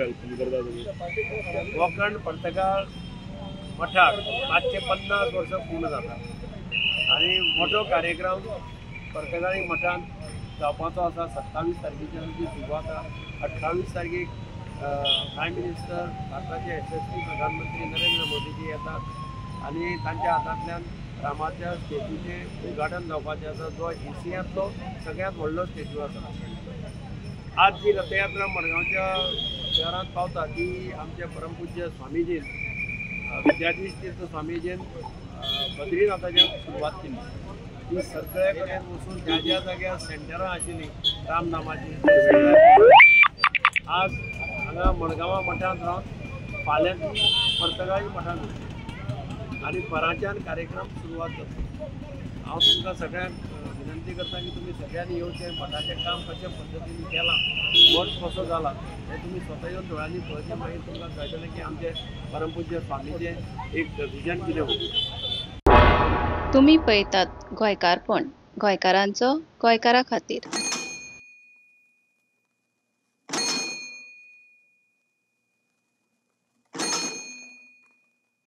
Welcome करता तुम्ही? कोकण पर्तगाळ मठार आजचे 50 वर्ष पूर्ण जातात आणि मोठो कार्यक्रम पर्तगाळी मठान जावपाचो आसा। 27 तारखेच्यान जी सुरवात आसा। 28 तारखेक प्रायम मिनिस्टर भारताचे यशस्वी प्रधानमंत्री नरेंद्र मोदीजी येतात आणि तांच्या हातांतल्यान रामाच्या स्टॅच्यूचे उद्घाटन जावपाचें आसा, जो एशियांतलो सगळ्यांत व्हडलो स्टॅच्यू आसा। आज जी रथयात्रा मडगांवच्या शहरात पावता ती आमचे परमपूज्य स्वामीजीन विद्याधीश तीर्थ स्वामीजीन बद्रीनाथाच्या सुरवात केली। ती सगळे कडेन वचून ज्या ज्या जाग्यार सेंटरां आशिल्लीं रामनामाची आज हांगा मडगांवां मठांत रावन फाल्यां ती पर्तगाळी मठांत वतली आणि पराच्यान कार्यक्रम सुरवात जातलो। हांव तुमकां सगळ्यांक विनंती करता की तुम्ही सगळ्यांनी येवचें, मठाचें काम कशा पद्दतीन केलां, मठ कसो जाला हें तुमी स्वता येवन दोळ्यांनी पळयचें। मागीर तुमकां कळटलें की आमचे परमपूज्य स्वामीचें एक विजन कितें उरता। तुम्ही पळयतात गोंयकारपण, गोंयकारांचो गोंयकारा खातीर।